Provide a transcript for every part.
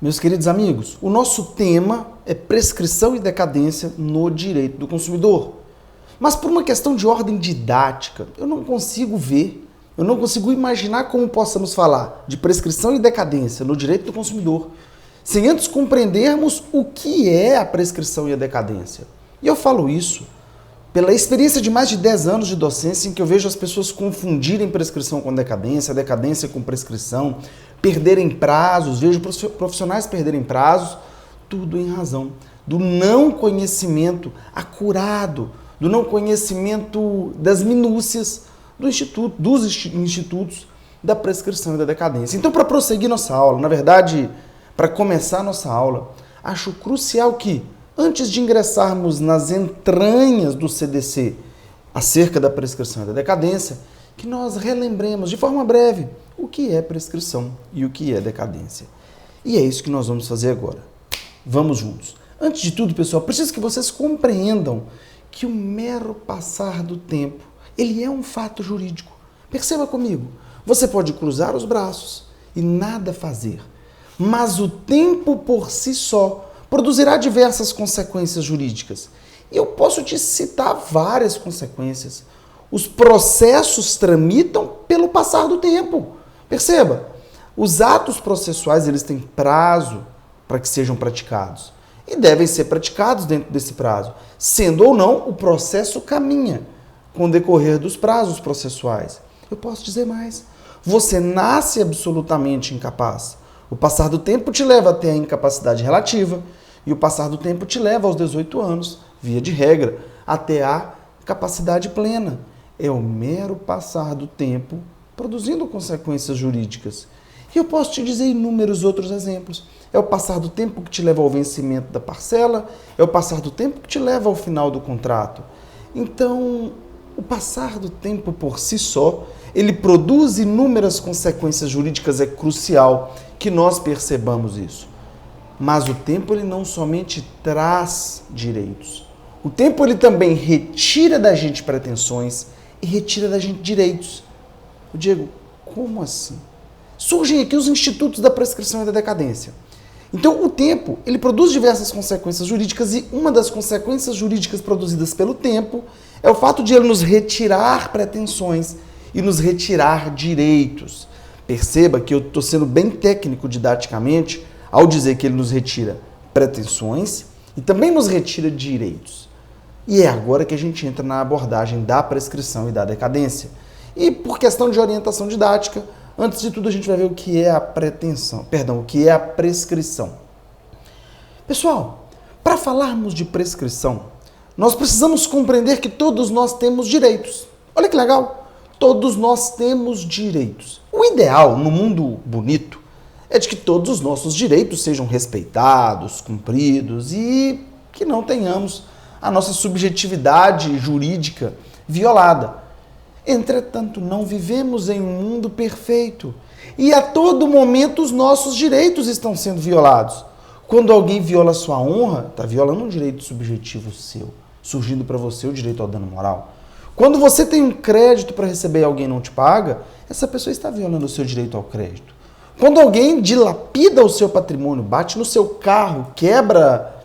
Meus queridos amigos, o nosso tema é prescrição e decadência no direito do consumidor. Mas por uma questão de ordem didática, eu não consigo imaginar como possamos falar de prescrição e decadência no direito do consumidor sem antes compreendermos o que é a prescrição e a decadência. E eu falo isso pela experiência de mais de 10 anos de docência, em que eu vejo as pessoas confundirem prescrição com decadência, decadência com prescrição, perderem prazos, vejo profissionais perderem prazos, tudo em razão do não conhecimento acurado, do não conhecimento das minúcias dos institutos da prescrição e da decadência. Então, para prosseguir nossa aula, na verdade, para começar nossa aula, acho crucial que, antes de ingressarmos nas entranhas do CDC acerca da prescrição e da decadência, que nós relembremos de forma breve o que é prescrição e o que é decadência. E é isso que nós vamos fazer agora. Vamos juntos. Antes de tudo, pessoal, preciso que vocês compreendam que o mero passar do tempo, ele é um fato jurídico. Perceba comigo, você pode cruzar os braços e nada fazer, mas o tempo por si só produzirá diversas consequências jurídicas. E eu posso te citar várias consequências. Os processos tramitam pelo passar do tempo. Perceba, os atos processuais eles têm prazo para que sejam praticados e devem ser praticados dentro desse prazo. Sendo ou não, o processo caminha com o decorrer dos prazos processuais. Eu posso dizer mais. Você nasce absolutamente incapaz. O passar do tempo te leva até a incapacidade relativa e o passar do tempo te leva aos 18 anos, via de regra, até a capacidade plena. É o mero passar do tempo produzindo consequências jurídicas. E eu posso te dizer inúmeros outros exemplos. É o passar do tempo que te leva ao vencimento da parcela, é o passar do tempo que te leva ao final do contrato. Então, o passar do tempo por si só, ele produz inúmeras consequências jurídicas, é crucial que nós percebamos isso. Mas o tempo ele não somente traz direitos. O tempo ele também retira da gente pretensões e retira da gente direitos. Diego, como assim? Surgem aqui os institutos da prescrição e da decadência. Então, o tempo, ele produz diversas consequências jurídicas e uma das consequências jurídicas produzidas pelo tempo é o fato de ele nos retirar pretensões e nos retirar direitos. Perceba que eu estou sendo bem técnico didaticamente ao dizer que ele nos retira pretensões e também nos retira direitos. E é agora que a gente entra na abordagem da prescrição e da decadência. E por questão de orientação didática, antes de tudo a gente vai ver o que é o que é a prescrição. Pessoal, para falarmos de prescrição, nós precisamos compreender que todos nós temos direitos. Olha que legal! Todos nós temos direitos. O ideal, no mundo bonito, é de que todos os nossos direitos sejam respeitados, cumpridos e que não tenhamos a nossa subjetividade jurídica violada. Entretanto, não vivemos em um mundo perfeito e a todo momento os nossos direitos estão sendo violados. Quando alguém viola sua honra, está violando um direito subjetivo seu, surgindo para você o direito ao dano moral. Quando você tem um crédito para receber e alguém não te paga, essa pessoa está violando o seu direito ao crédito. Quando alguém dilapida o seu patrimônio, bate no seu carro, quebra,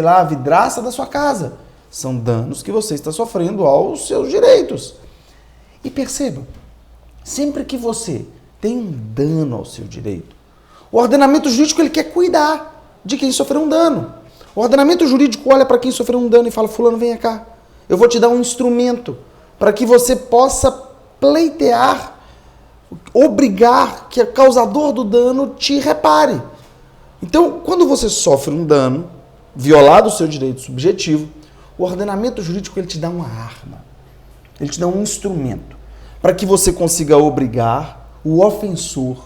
a vidraça da sua casa, são danos que você está sofrendo aos seus direitos. E perceba, sempre que você tem um dano ao seu direito, o ordenamento jurídico ele quer cuidar de quem sofreu um dano. O ordenamento jurídico olha para quem sofreu um dano e fala, fulano, venha cá, eu vou te dar um instrumento para que você possa pleitear, obrigar que o causador do dano te repare. Então, quando você sofre um dano, violado o seu direito subjetivo, o ordenamento jurídico ele te dá uma arma. Ele te dá um instrumento para que você consiga obrigar o ofensor,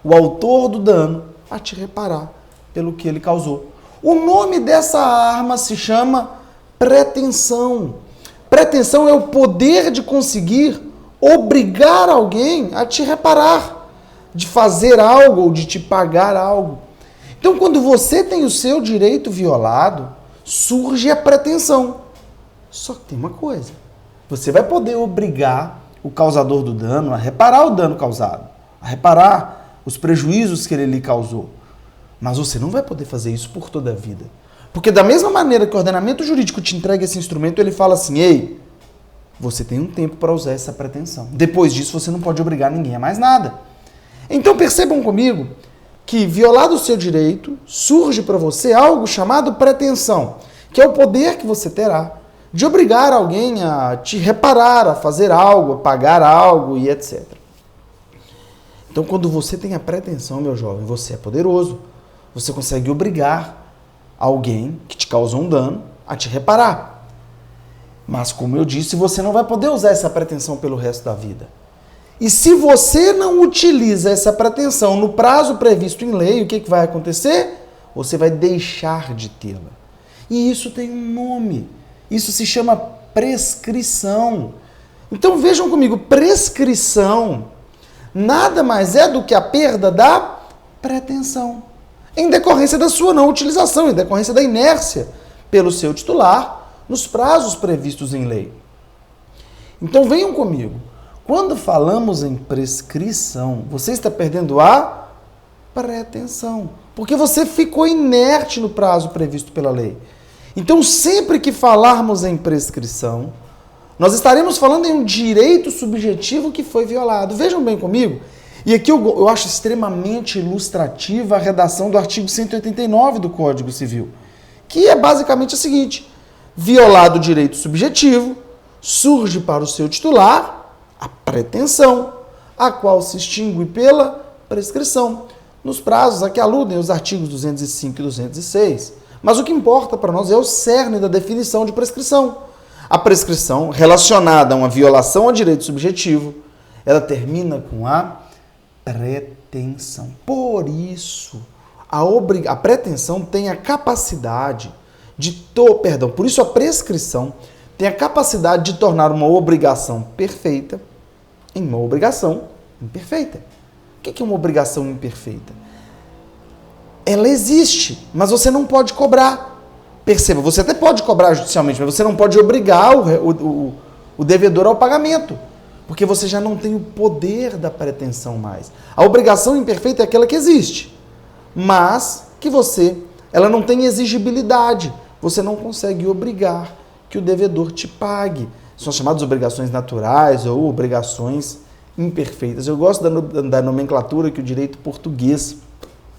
o autor do dano, a te reparar pelo que ele causou. O nome dessa arma se chama pretensão. Pretensão é o poder de conseguir obrigar alguém a te reparar, de fazer algo ou de te pagar algo. Então, quando você tem o seu direito violado, surge a pretensão. Só que tem uma coisa. Você vai poder obrigar o causador do dano a reparar o dano causado, a reparar os prejuízos que ele lhe causou. Mas você não vai poder fazer isso por toda a vida. Porque da mesma maneira que o ordenamento jurídico te entrega esse instrumento, ele fala assim, ei, você tem um tempo para usar essa pretensão. Depois disso, você não pode obrigar ninguém a mais nada. Então percebam comigo que, violado o seu direito, surge para você algo chamado pretensão, que é o poder que você terá de obrigar alguém a te reparar, a fazer algo, a pagar algo e etc. Então, quando você tem a pretensão, meu jovem, você é poderoso. Você consegue obrigar alguém que te causou um dano a te reparar. Mas, como eu disse, você não vai poder usar essa pretensão pelo resto da vida. E se você não utiliza essa pretensão no prazo previsto em lei, o que vai acontecer? Você vai deixar de tê-la. E isso tem um nome. Isso se chama prescrição. Então vejam comigo, prescrição nada mais é do que a perda da pretensão, em decorrência da sua não utilização, em decorrência da inércia pelo seu titular nos prazos previstos em lei. Então venham comigo. Quando falamos em prescrição, você está perdendo a pretensão, porque você ficou inerte no prazo previsto pela lei. Então, sempre que falarmos em prescrição, nós estaremos falando em um direito subjetivo que foi violado. Vejam bem comigo, e aqui eu acho extremamente ilustrativa a redação do artigo 189 do Código Civil, que é basicamente o seguinte: violado o direito subjetivo, surge para o seu titular a pretensão, a qual se extingue pela prescrição, nos prazos a que aludem os artigos 205 e 206. Mas o que importa para nós é o cerne da definição de prescrição. A prescrição, relacionada a uma violação ao direito subjetivo, ela termina com a pretensão. Por isso, a pretensão tem a capacidade por isso a prescrição tem a capacidade de tornar uma obrigação perfeita em uma obrigação imperfeita. O que é uma obrigação imperfeita? Ela existe, mas você não pode cobrar. Perceba, você até pode cobrar judicialmente, mas você não pode obrigar o devedor ao pagamento, porque você já não tem o poder da pretensão mais. A obrigação imperfeita é aquela que existe, mas que ela não tem exigibilidade. Você não consegue obrigar que o devedor te pague. São chamadas obrigações naturais ou obrigações imperfeitas. Eu gosto da nomenclatura que o direito português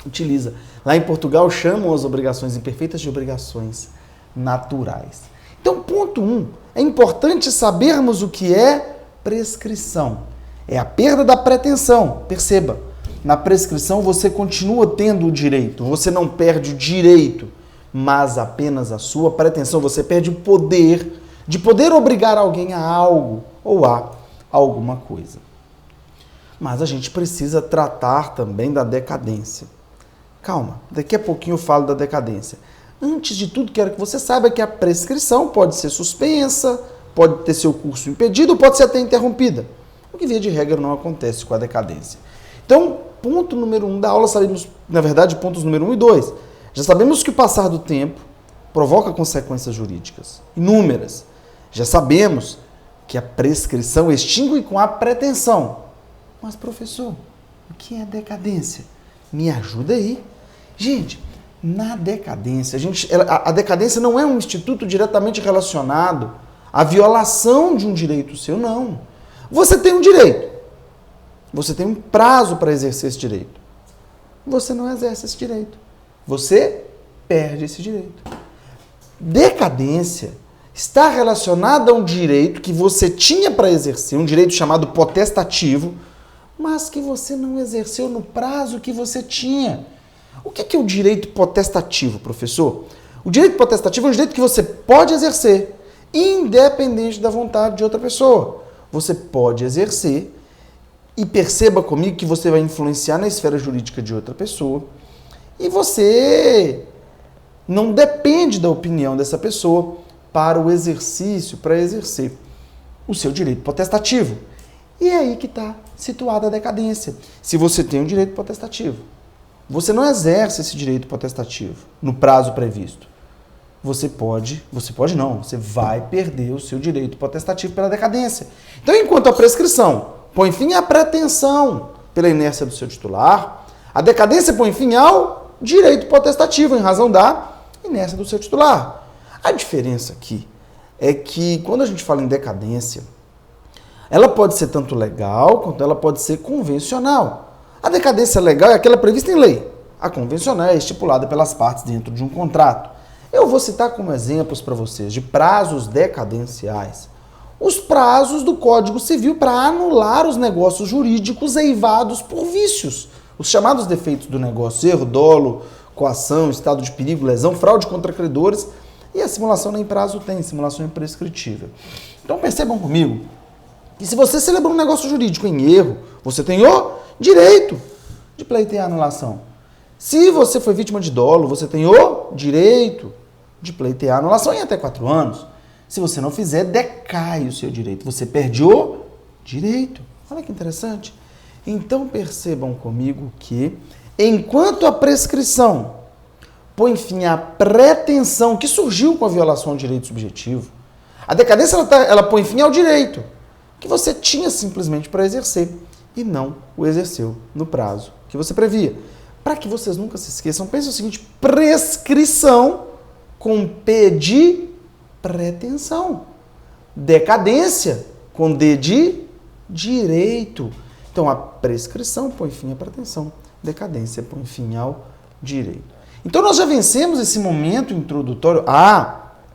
utiliza. Lá em Portugal chamam as obrigações imperfeitas de obrigações naturais. Então, ponto 1, é importante sabermos o que é prescrição. É a perda da pretensão. Perceba, na prescrição você continua tendo o direito, você não perde o direito, mas apenas a sua pretensão. Você perde o poder de poder obrigar alguém a algo ou a alguma coisa. Mas a gente precisa tratar também da decadência. Calma, daqui a pouquinho eu falo da decadência. Antes de tudo, quero que você saiba que a prescrição pode ser suspensa, pode ter seu curso impedido, pode ser até interrompida. O que, via de regra, não acontece com a decadência. Então, ponto número 1 da aula, sabemos, na verdade, pontos número 1 e 2. Já sabemos que o passar do tempo provoca consequências jurídicas inúmeras. Já sabemos que a prescrição extingue com a pretensão. Mas, professor, o que é decadência? Me ajuda aí. Gente, na decadência, a decadência não é um instituto diretamente relacionado à violação de um direito seu, não. Você tem um direito. Você tem um prazo para exercer esse direito. Você não exerce esse direito. Você perde esse direito. Decadência está relacionada a um direito que você tinha para exercer, um direito chamado potestativo, mas que você não exerceu no prazo que você tinha. O que é o direito potestativo, professor? O direito potestativo é um direito que você pode exercer, independente da vontade de outra pessoa. Você pode exercer, e perceba comigo que você vai influenciar na esfera jurídica de outra pessoa, e você não depende da opinião dessa pessoa para exercer o seu direito potestativo. E é aí que está situada a decadência. Se você tem um direito potestativo, você não exerce esse direito potestativo no prazo previsto. Você vai perder o seu direito potestativo pela decadência. Então, enquanto a prescrição põe fim à pretensão pela inércia do seu titular, a decadência põe fim ao direito potestativo em razão da inércia do seu titular. A diferença aqui é que quando a gente fala em decadência, ela pode ser tanto legal quanto ela pode ser convencional. A decadência legal é aquela prevista em lei. A convencional é estipulada pelas partes dentro de um contrato. Eu vou citar como exemplos para vocês de prazos decadenciais os prazos do Código Civil para anular os negócios jurídicos eivados por vícios. Os chamados defeitos do negócio: erro, dolo, coação, estado de perigo, lesão, fraude contra credores. E a simulação nem prazo tem, simulação é prescritível. Então percebam comigo que se você celebrou um negócio jurídico em erro, você tem o direito de pleitear a anulação. Se você foi vítima de dolo, você tem o direito de pleitear a anulação em até 4 anos. Se você não fizer, decai o seu direito. Você perde o direito. Olha que interessante. Então percebam comigo que, enquanto a prescrição põe fim à pretensão que surgiu com a violação ao direito subjetivo, a decadência ela põe fim ao direito que você tinha simplesmente para exercer e não o exerceu no prazo que você previa. Para que vocês nunca se esqueçam, pense o seguinte: prescrição com P de pretensão. Decadência com D de direito. Então a prescrição põe fim à pretensão, decadência põe fim ao direito. Então nós já vencemos esse momento introdutório.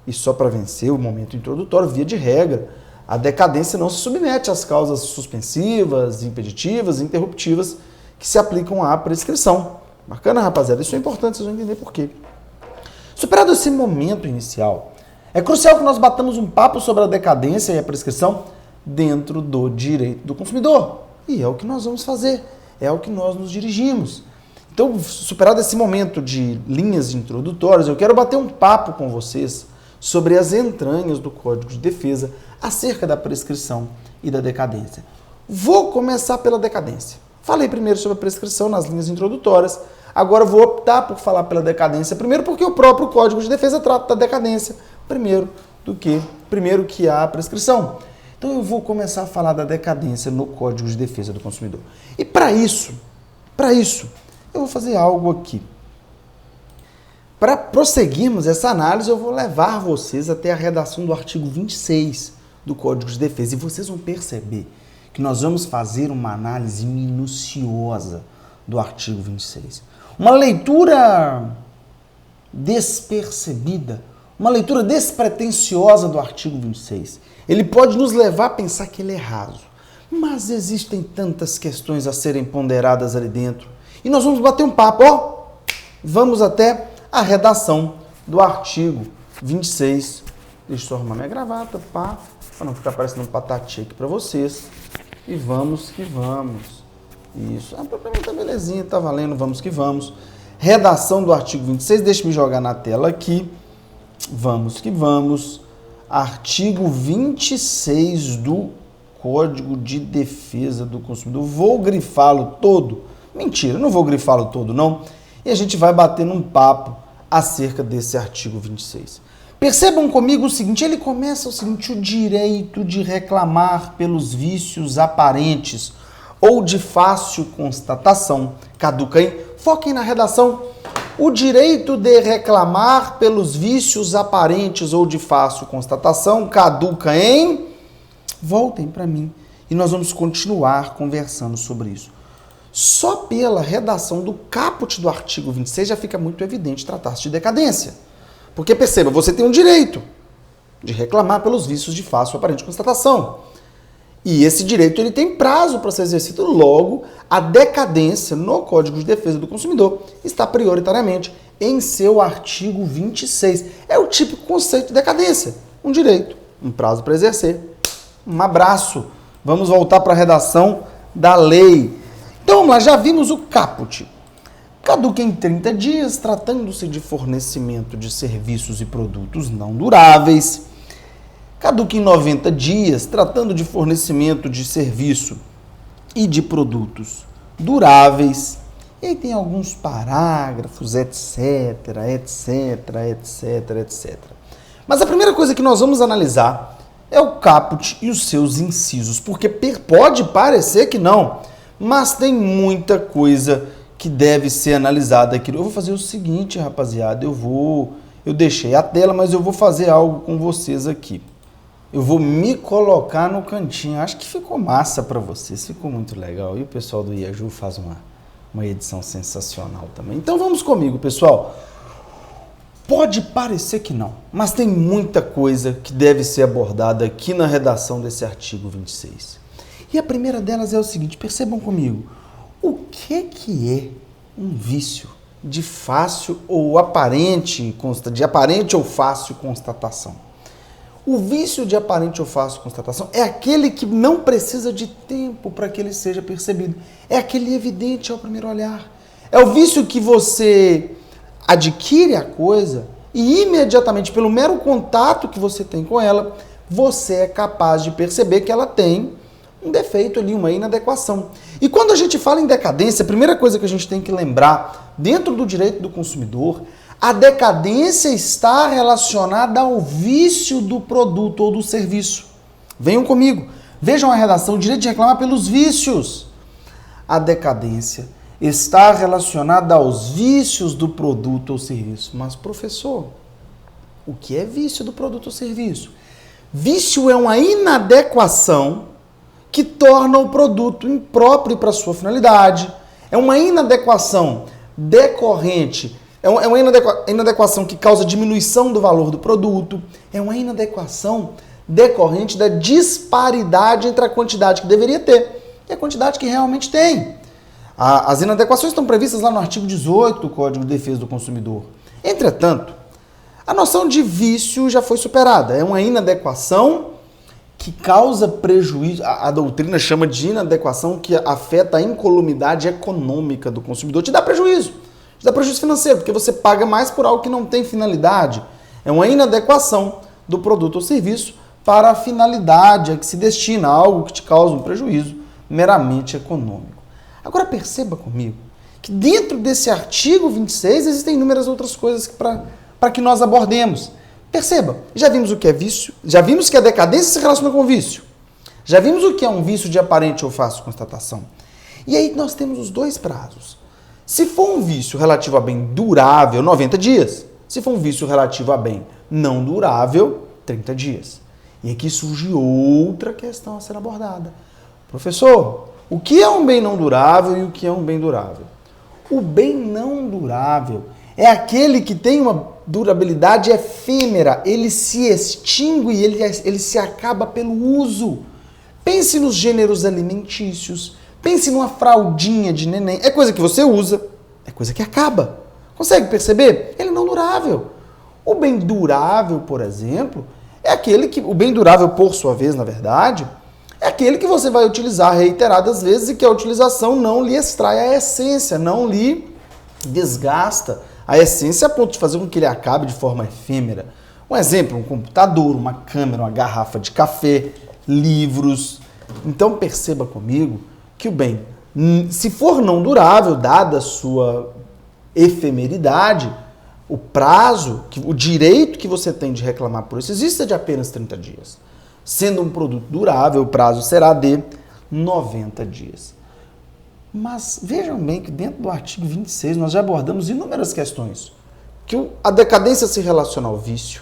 E só para vencer o momento introdutório, via de regra, a decadência não se submete às causas suspensivas, impeditivas, interruptivas que se aplicam à prescrição. Bacana, rapaziada? Isso é importante, vocês vão entender por quê. Superado esse momento inicial, é crucial que nós batamos um papo sobre a decadência e a prescrição dentro do direito do consumidor. E é o que nós vamos fazer, é ao que nós nos dirigimos. Então, superado esse momento de linhas introdutórias, eu quero bater um papo com vocês sobre as entranhas do Código de Defesa acerca da prescrição e da decadência. Vou começar pela decadência. Falei primeiro sobre a prescrição nas linhas introdutórias, agora vou optar por falar pela decadência primeiro, porque o próprio Código de Defesa trata da decadência primeiro que a prescrição. Então eu vou começar a falar da decadência no Código de Defesa do Consumidor. E para isso, eu vou fazer algo aqui. Para prosseguirmos essa análise, eu vou levar vocês até a redação do artigo 26 do Código de Defesa. E vocês vão perceber que nós vamos fazer uma análise minuciosa do artigo 26. Uma leitura despercebida, uma leitura despretensiosa do artigo 26. Ele pode nos levar a pensar que ele é raso. Mas existem tantas questões a serem ponderadas ali dentro. E nós vamos bater um papo, Vamos até a redação do artigo 26. Deixa eu só arrumar minha gravata, para não ficar parecendo um patati aqui para vocês. E vamos que vamos. Isso. Para mim tá belezinha, tá valendo, vamos que vamos. Redação do artigo 26, deixa eu me jogar na tela aqui. Vamos que vamos. Artigo 26 do Código de Defesa do Consumidor. Vou grifá-lo todo. Mentira, não vou grifá-lo todo, não. E a gente vai bater num papo acerca desse artigo 26. Percebam comigo o seguinte, ele começa o seguinte: o direito de reclamar pelos vícios aparentes ou de fácil constatação caduca em... Foquem na redação. O direito de reclamar pelos vícios aparentes ou de fácil constatação caduca em... Voltem para mim e nós vamos continuar conversando sobre isso. Só pela redação do caput do artigo 26 já fica muito evidente tratar-se de decadência. Porque perceba, você tem um direito de reclamar pelos vícios de fácil ou aparente constatação. E esse direito ele tem prazo para ser exercido. Logo, a decadência no Código de Defesa do Consumidor está prioritariamente em seu artigo 26. É o típico conceito de decadência. Um direito, um prazo para exercer. Um abraço. Vamos voltar para a redação da lei. Então vamos lá, já vimos o caput. Caduca em 30 dias, tratando-se de fornecimento de serviços e produtos não duráveis. Caduca em 90 dias, tratando de fornecimento de serviço e de produtos duráveis. E aí tem alguns parágrafos, etc. Mas a primeira coisa que nós vamos analisar é o caput e os seus incisos, porque pode parecer que não, mas tem muita coisa que deve ser analisada aqui. Eu vou fazer o seguinte, rapaziada, eu deixei a tela, mas eu vou fazer algo com vocês aqui. Eu vou me colocar no cantinho. Acho que ficou massa para vocês, ficou muito legal. E o pessoal do Iaju faz uma edição sensacional também. Então vamos comigo, pessoal. Pode parecer que não, mas tem muita coisa que deve ser abordada aqui na redação desse artigo 26. E a primeira delas é o seguinte, percebam comigo, o que é um vício de fácil ou aparente, de aparente ou fácil constatação? O vício de aparente ou fácil constatação é aquele que não precisa de tempo para que ele seja percebido. É aquele evidente ao primeiro olhar. É o vício que você adquire a coisa e imediatamente, pelo mero contato que você tem com ela, você é capaz de perceber que ela tem um defeito ali, uma inadequação. E quando a gente fala em decadência, a primeira coisa que a gente tem que lembrar, dentro do direito do consumidor, a decadência está relacionada ao vício do produto ou do serviço. Venham comigo, vejam a redação, o direito de reclamar pelos vícios. A decadência está relacionada aos vícios do produto ou serviço. Mas, professor, o que é vício do produto ou serviço? Vício é uma inadequação que torna o produto impróprio para sua finalidade. É uma inadequação decorrente, é uma inadequação que causa diminuição do valor do produto, é uma inadequação decorrente da disparidade entre a quantidade que deveria ter e a quantidade que realmente tem. As inadequações estão previstas lá no artigo 18 do Código de Defesa do Consumidor. Entretanto, a noção de vício já foi superada. É uma inadequação que causa prejuízo. A doutrina chama de inadequação que afeta a incolumidade econômica do consumidor. Te dá prejuízo financeiro, porque você paga mais por algo que não tem finalidade. É uma inadequação do produto ou serviço para a finalidade a que se destina, algo que te causa um prejuízo meramente econômico. Agora perceba comigo que dentro desse artigo 26 existem inúmeras outras coisas para que nós abordemos. Perceba, já vimos o que é vício, já vimos que a decadência se relaciona com o vício, já vimos o que é um vício de aparente ou fácil constatação. E aí nós temos os dois prazos. Se for um vício relativo a bem durável, 90 dias. Se for um vício relativo a bem não durável, 30 dias. E aqui surge outra questão a ser abordada. Professor, o que é um bem não durável e o que é um bem durável? O bem não durável é aquele que tem uma durabilidade efêmera, ele se extingue, ele se acaba pelo uso. Pense nos gêneros alimentícios, pense numa fraldinha de neném, é coisa que você usa, é coisa que acaba. Consegue perceber? Ele é não durável. O bem durável, por exemplo, é aquele que, o bem durável por sua vez, na verdade, é aquele que você vai utilizar reiteradas vezes e que a utilização não lhe extrai a essência, não lhe desgasta a essência a ponto de fazer com que ele acabe de forma efêmera. Um exemplo, um computador, uma câmera, uma garrafa de café, livros. Então perceba comigo que o bem, se for não durável, dada a sua efemeridade, o prazo, o direito que você tem de reclamar por isso existe de apenas 30 dias. Sendo um produto durável, o prazo será de 90 dias. Mas vejam bem que dentro do artigo 26 nós já abordamos inúmeras questões. Que a decadência se relaciona ao vício.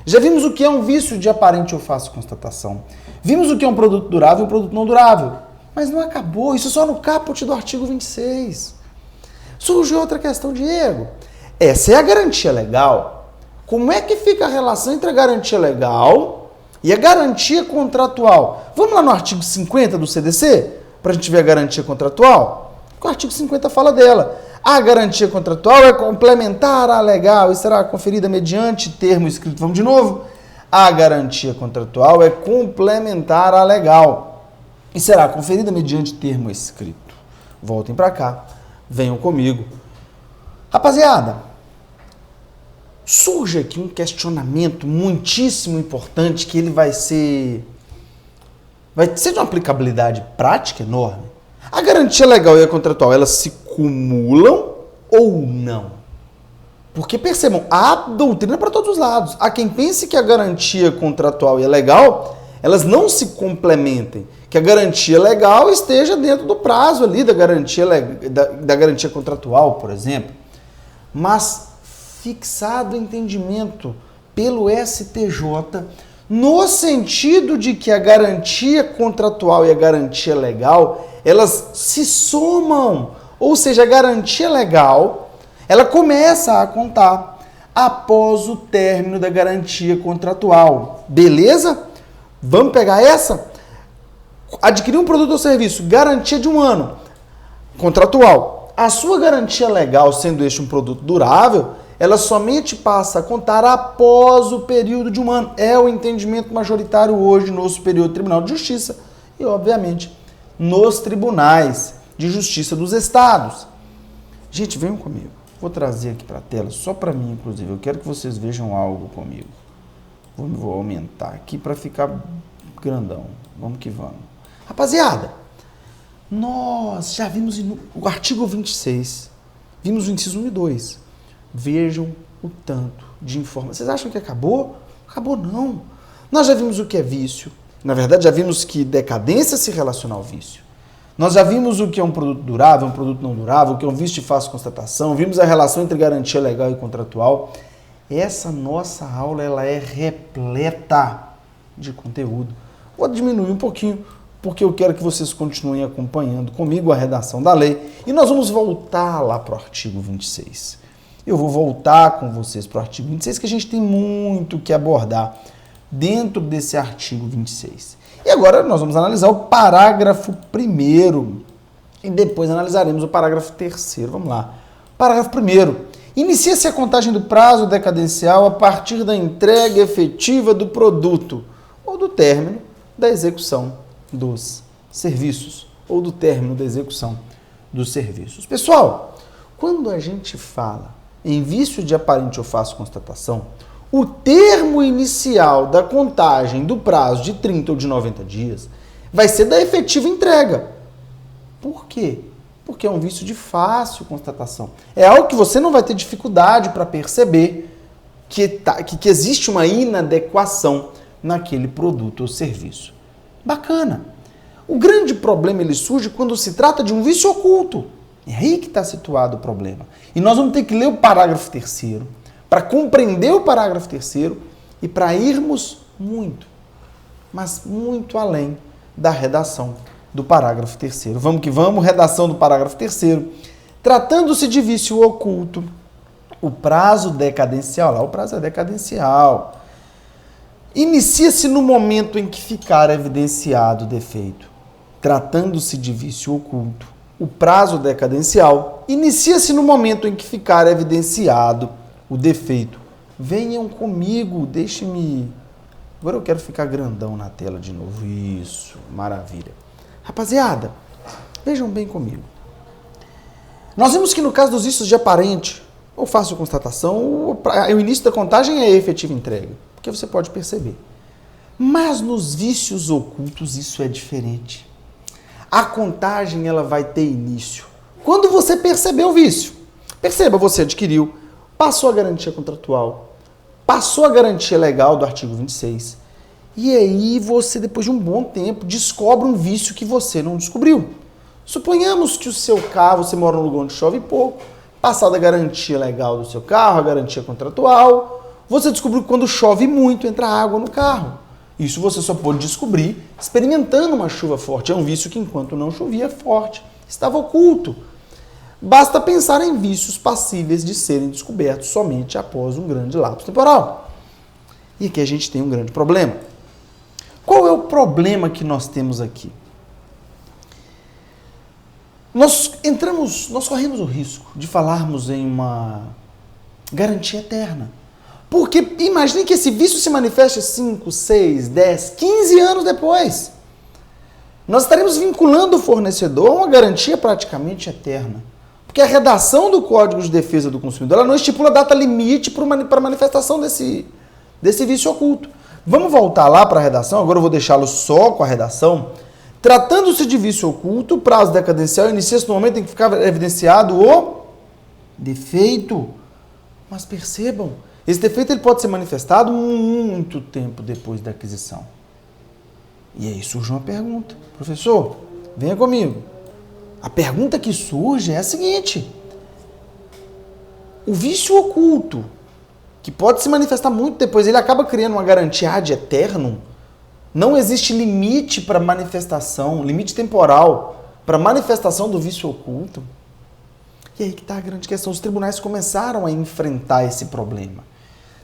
Já vimos o que é um vício de aparente ou fácil constatação. Vimos o que é um produto durável e um produto não durável. Mas não acabou, isso só no caput do artigo 26. Surgiu outra questão, Diego. Essa é a garantia legal. Como é que fica a relação entre a garantia legal e a garantia contratual? Vamos lá no artigo 50 do CDC? Para a gente ver a garantia contratual? O artigo 50 fala dela. A garantia contratual é complementar à legal e será conferida mediante termo escrito. Vamos de novo. A garantia contratual é complementar à legal e será conferida mediante termo escrito. Voltem para cá. Venham comigo. Rapaziada, surge aqui um questionamento muitíssimo importante que ele vai ser de uma aplicabilidade prática enorme. A garantia legal e a contratual, elas se cumulam ou não? Porque percebam, há doutrina para todos os lados. Há quem pense que a garantia contratual e a legal, elas não se complementem, que a garantia legal esteja dentro do prazo ali da garantia contratual, por exemplo. Mas fixado o entendimento pelo STJ, no sentido de que a garantia contratual e a garantia legal, elas se somam. Ou seja, a garantia legal, ela começa a contar após o término da garantia contratual. Beleza? Vamos pegar essa? Adquirir um produto ou serviço, garantia de 1 ano, contratual. A sua garantia legal, sendo este um produto durável, ela somente passa a contar após o período de 1 ano. É o entendimento majoritário hoje no Superior Tribunal de Justiça e, obviamente, nos tribunais de justiça dos estados. Gente, venham comigo. Vou trazer aqui para a tela, só para mim, inclusive. Eu quero que vocês vejam algo comigo. Vou aumentar aqui para ficar grandão. Vamos que vamos. Rapaziada, nós já vimos o artigo 26, vimos o inciso 1 e 2. Vejam o tanto de informação. Vocês acham que acabou? Acabou não. Nós já vimos o que é vício. Na verdade, já vimos que decadência se relaciona ao vício. Nós já vimos o que é um produto durável, um produto não durável, o que é um vício de fácil constatação. Vimos a relação entre garantia legal e contratual. Essa nossa aula ela é repleta de conteúdo. Vou diminuir um pouquinho, porque eu quero que vocês continuem acompanhando comigo a redação da lei. E nós vamos voltar lá para o artigo 26. Eu vou voltar com vocês para o artigo 26, que a gente tem muito que abordar dentro desse artigo 26. E agora nós vamos analisar o parágrafo 1º e depois analisaremos o parágrafo 3º. Vamos lá. Parágrafo 1º. Inicia-se a contagem do prazo decadencial a partir da entrega efetiva do produto ou do término da execução dos serviços ou do término da execução dos serviços. Pessoal, quando a gente fala em vício de aparente ou fácil constatação, o termo inicial da contagem do prazo de 30 ou de 90 dias vai ser da efetiva entrega. Por quê? Porque é um vício de fácil constatação. É algo que você não vai ter dificuldade para perceber que existe uma inadequação naquele produto ou serviço. Bacana. O grande problema ele surge quando se trata de um vício oculto. É aí que está situado o problema. E nós vamos ter que ler o parágrafo 3º para compreender o parágrafo 3º e para irmos muito, mas muito além da redação do parágrafo 3º. Vamos que vamos, redação do parágrafo 3º. Tratando-se de vício oculto, o prazo decadencial, lá o prazo é decadencial, inicia-se no momento em que ficar evidenciado o defeito. Tratando-se de vício oculto, o prazo decadencial inicia-se no momento em que ficar evidenciado o defeito. Venham comigo, deixe-me... Agora eu quero ficar grandão na tela de novo. Isso, maravilha. Rapaziada, vejam bem comigo. Nós vimos que no caso dos vícios de aparente ou fácil constatação, o início da contagem é a efetiva entrega, porque você pode perceber. Mas nos vícios ocultos isso é diferente. A contagem ela vai ter início quando você percebeu o vício. Perceba, você adquiriu, passou a garantia contratual, passou a garantia legal do artigo 26, e aí você, depois de um bom tempo, descobre um vício que você não descobriu. Suponhamos que o seu carro, você mora num lugar onde chove pouco, passada a garantia legal do seu carro, a garantia contratual, você descobriu que quando chove muito, entra água no carro. Isso você só pôde descobrir experimentando uma chuva forte. É um vício que, enquanto não chovia forte, estava oculto. Basta pensar em vícios passíveis de serem descobertos somente após um grande lapso temporal. E aqui a gente tem um grande problema. Qual é o problema que nós temos aqui? Nós corremos o risco de falarmos em uma garantia eterna. Porque imagine que esse vício se manifeste 5, 6, 10, 15 anos depois. Nós estaremos vinculando o fornecedor a uma garantia praticamente eterna. Porque a redação do Código de Defesa do Consumidor ela não estipula data limite para a manifestação desse vício oculto. Vamos voltar lá para a redação, agora eu vou deixá-lo só com a redação. Tratando-se de vício oculto, o prazo decadencial inicia-se no momento em que ficava evidenciado o defeito. Mas percebam, esse defeito ele pode ser manifestado muito tempo depois da aquisição. E aí surge uma pergunta. Professor, venha comigo. A pergunta que surge é a seguinte. O vício oculto, que pode se manifestar muito depois, ele acaba criando uma garantia ad eternum. Não existe limite para manifestação, limite temporal para manifestação do vício oculto. E aí que está a grande questão. Os tribunais começaram a enfrentar esse problema.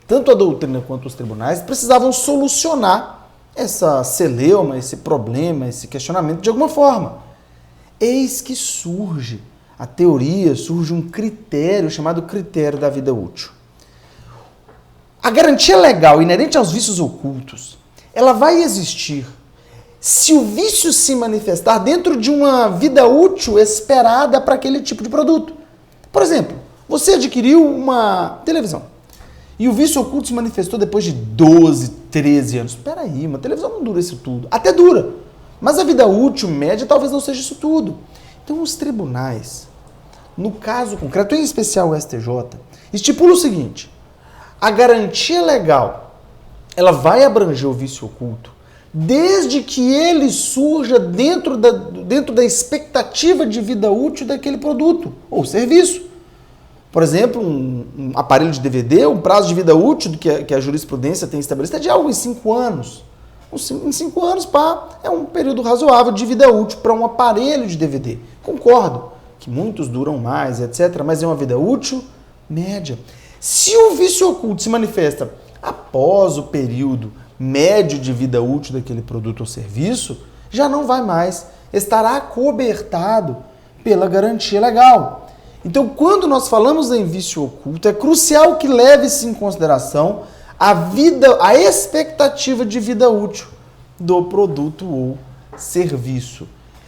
Tanto a doutrina quanto os tribunais precisavam solucionar essa celeuma, esse problema, esse questionamento de alguma forma. Eis que surge a teoria, surge um critério chamado critério da vida útil. A garantia legal inerente aos vícios ocultos, ela vai existir se o vício se manifestar dentro de uma vida útil esperada para aquele tipo de produto. Por exemplo, você adquiriu uma televisão e o vício oculto se manifestou depois de 12, 13 anos. Espera aí, uma televisão não dura isso tudo. Até dura, mas a vida útil média talvez não seja isso tudo. Então os tribunais, no caso concreto, em especial o STJ, estipula o seguinte: a garantia legal, ela vai abranger o vício oculto desde que ele surja dentro da expectativa de vida útil daquele produto ou serviço. Por exemplo, um aparelho de DVD, o prazo de vida útil que a jurisprudência tem estabelecido é de algo em 5 anos. Em 5 anos, é um período razoável de vida útil para um aparelho de DVD. Concordo que muitos duram mais, etc., mas é uma vida útil média. Se o vício oculto se manifesta após o período médio de vida útil daquele produto ou serviço, já não vai mais, estará acobertado pela garantia legal. Então, quando nós falamos em vício oculto, é crucial que leve-se em consideração a expectativa de vida útil do produto ou serviço.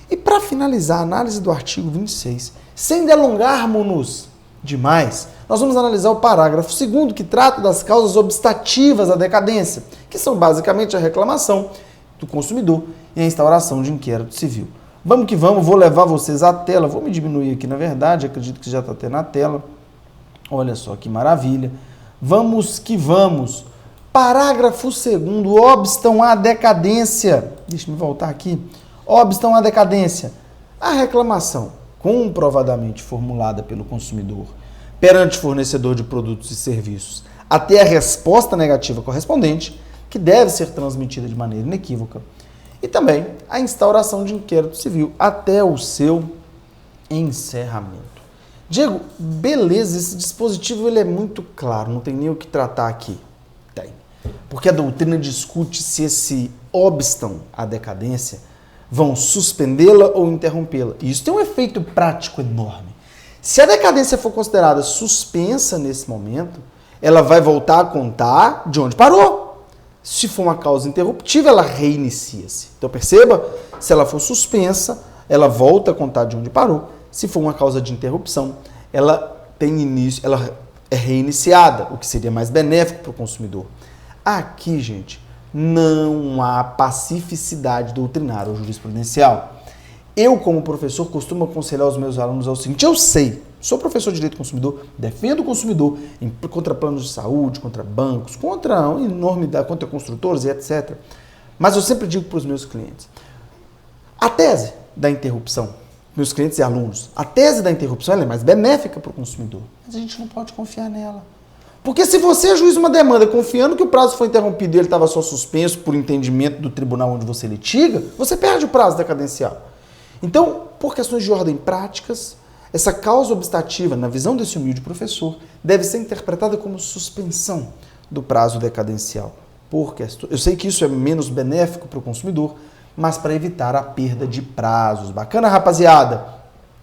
E para finalizar a análise do artigo 26, sem delongarmos-nos demais, nós vamos analisar o parágrafo 2º, que trata das causas obstativas à decadência, que são basicamente a reclamação do consumidor e a instauração de inquérito civil. Vamos que vamos, vou levar vocês à tela, vou me diminuir aqui na verdade, acredito que já está até na tela. Olha só que maravilha. Vamos que vamos. Parágrafo 2º, obstam à decadência. Deixa eu voltar aqui. Obstam à decadência. A reclamação comprovadamente formulada pelo consumidor perante fornecedor de produtos e serviços até a resposta negativa correspondente, que deve ser transmitida de maneira inequívoca, e também a instauração de inquérito civil até o seu encerramento. Diego, beleza, esse dispositivo ele é muito claro, não tem nem o que tratar aqui. Tem. Porque a doutrina discute se esse obstam à decadência vão suspendê-la ou interrompê-la. E isso tem um efeito prático enorme. Se a decadência for considerada suspensa nesse momento, ela vai voltar a contar de onde parou. Se for uma causa interruptiva, ela reinicia-se. Então perceba, se ela for suspensa, ela volta a contar de onde parou. Se for uma causa de interrupção, ela tem início, ela é reiniciada, o que seria mais benéfico para o consumidor. Aqui, gente, não há pacificidade doutrinária ou jurisprudencial. Eu, como professor, costumo aconselhar os meus alunos ao seguinte: eu sei, sou professor de direito do consumidor, defendo o consumidor contra planos de saúde, contra bancos, contra enormidade, contra construtores e etc. Mas eu sempre digo para os meus clientes, a tese da interrupção, meus clientes e alunos, a tese da interrupção ela é mais benéfica para o consumidor, mas a gente não pode confiar nela. Porque se você ajuiza uma demanda confiando que o prazo foi interrompido e ele estava só suspenso por entendimento do tribunal onde você litiga, você perde o prazo decadencial. Então, por questões de ordem práticas, essa causa obstativa, na visão desse humilde professor, deve ser interpretada como suspensão do prazo decadencial. Eu sei que isso é menos benéfico para o consumidor, mas para evitar a perda de prazos. Bacana, rapaziada?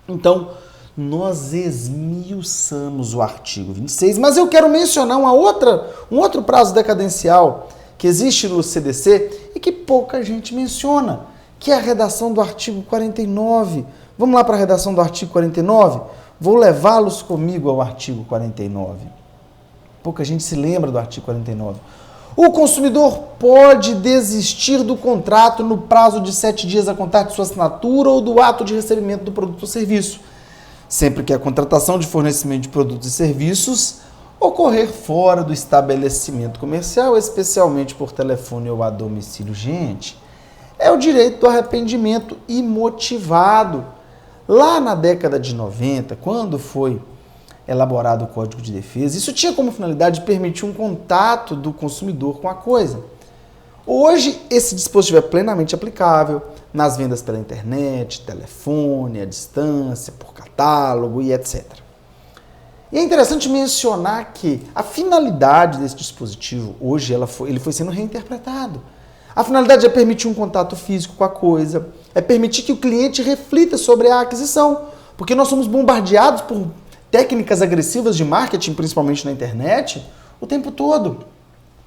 Então, nós esmiuçamos o artigo 26, mas eu quero mencionar um outro prazo decadencial que existe no CDC e que pouca gente menciona, que é a redação do artigo 49. Vamos lá para a redação do artigo 49? Vou levá-los comigo ao artigo 49. Pouca gente se lembra do artigo 49. O consumidor pode desistir do contrato no prazo de 7 dias a contar de sua assinatura ou do ato de recebimento do produto ou serviço, sempre que a contratação de fornecimento de produtos e serviços ocorrer fora do estabelecimento comercial, especialmente por telefone ou a domicílio. Gente, é o direito do arrependimento imotivado. Lá na década de 90, quando foi elaborado o Código de Defesa, isso tinha como finalidade permitir um contato do consumidor com a coisa. Hoje, esse dispositivo é plenamente aplicável nas vendas pela internet, telefone, à distância, por catálogo e etc. E é interessante mencionar que a finalidade desse dispositivo, hoje, ele foi sendo reinterpretado. A finalidade é permitir um contato físico com a coisa, é permitir que o cliente reflita sobre a aquisição, porque nós somos bombardeados por técnicas agressivas de marketing, principalmente na internet, o tempo todo.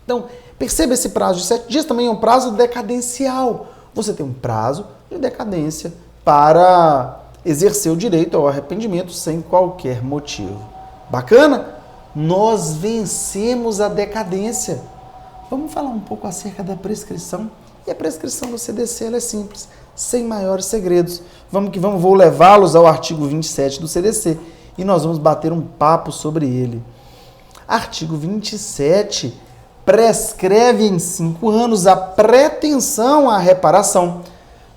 Então, perceba, esse prazo de 7 dias também é um prazo decadencial. Você tem um prazo de decadência para exercer o direito ao arrependimento sem qualquer motivo. Bacana? Nós vencemos a decadência. Vamos falar um pouco acerca da prescrição. E a prescrição do CDC ela é simples, sem maiores segredos. Vou levá-los ao artigo 27 do CDC e nós vamos bater um papo sobre ele. Artigo 27 prescreve em 5 anos a pretensão à reparação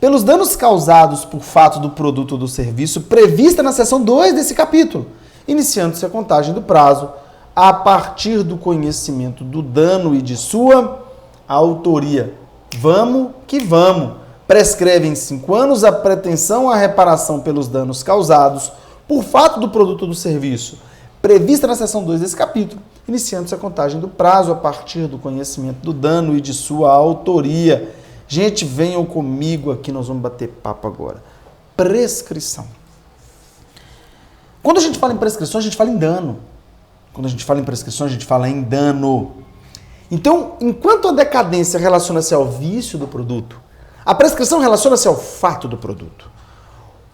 pelos danos causados por fato do produto ou do serviço prevista na seção 2 desse capítulo, iniciando-se a contagem do prazo a partir do conhecimento do dano e de sua autoria. Vamos que vamos! Prescreve em 5 anos a pretensão à reparação pelos danos causados por fato do produto ou do serviço, prevista na seção 2 desse capítulo, iniciando-se a contagem do prazo a partir do conhecimento do dano e de sua autoria. Gente, venham comigo aqui, nós vamos bater papo agora. Prescrição. Quando a gente fala em prescrição, a gente fala em dano. Quando a gente fala em prescrição, a gente fala em dano. Então, enquanto a decadência relaciona-se ao vício do produto, a prescrição relaciona-se ao fato do produto.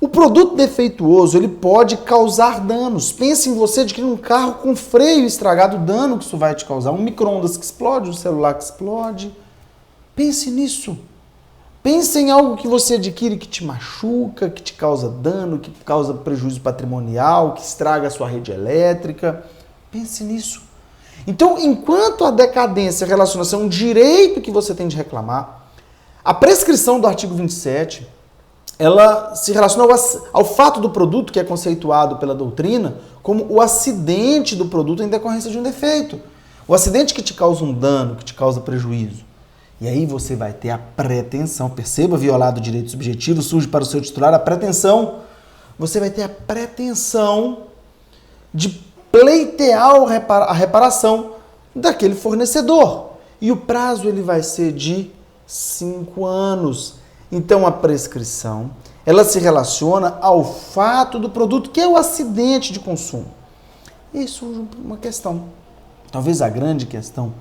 O produto defeituoso, ele pode causar danos. Pense em você adquirir um carro com freio estragado, o dano que isso vai te causar. Um micro-ondas que explode, um celular que explode. Pense nisso. Pense em algo que você adquire que te machuca, que te causa dano, que causa prejuízo patrimonial, que estraga a sua rede elétrica. Pense nisso. Então, enquanto a decadência relaciona-se a um direito que você tem de reclamar, a prescrição do artigo 27, ela se relaciona ao fato do produto que é conceituado pela doutrina como o acidente do produto em decorrência de um defeito. O acidente que te causa um dano, que te causa prejuízo. E aí você vai ter a pretensão. Perceba, violado o direito subjetivo, surge para o seu titular a pretensão. Você vai ter a pretensão de pleitear a reparação daquele fornecedor. E o prazo ele vai ser de 5 anos. Então, a prescrição, ela se relaciona ao fato do produto, que é o acidente de consumo. E surge uma questão, talvez a grande questão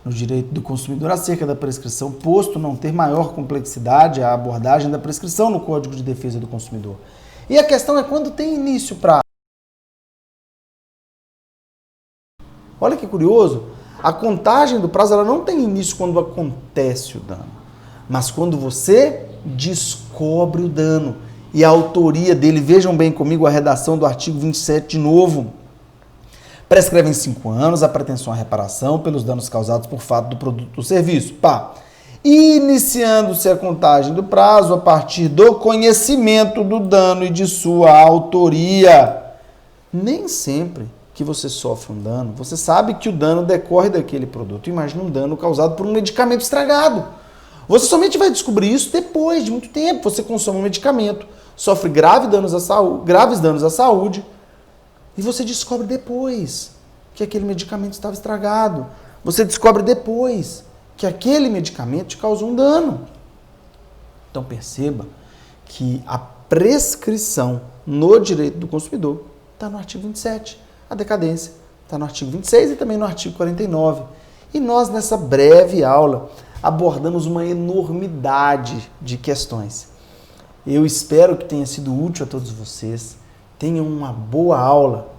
no direito do consumidor acerca da prescrição, posto não ter maior complexidade a abordagem da prescrição no Código de Defesa do Consumidor. E a questão é quando tem início o prazo. Olha que curioso, a contagem do prazo ela não tem início quando acontece o dano, mas quando você descobre o dano e a autoria dele. Vejam bem comigo a redação do artigo 27 de novo. Prescreve em 5 anos a pretensão à reparação pelos danos causados por fato do produto ou serviço. Iniciando-se a contagem do prazo a partir do conhecimento do dano e de sua autoria. Nem sempre que você sofre um dano, você sabe que o dano decorre daquele produto. Imagina um dano causado por um medicamento estragado. Você somente vai descobrir isso depois de muito tempo. Você consome um medicamento, sofre graves danos à saúde, e você descobre depois que aquele medicamento estava estragado. Você descobre depois que aquele medicamento te causou um dano. Então perceba que a prescrição no direito do consumidor está no artigo 27. A decadência está no artigo 26 e também no artigo 49. E nós, nessa breve aula, abordamos uma enormidade de questões. Eu espero que tenha sido útil a todos vocês. Tenham uma boa aula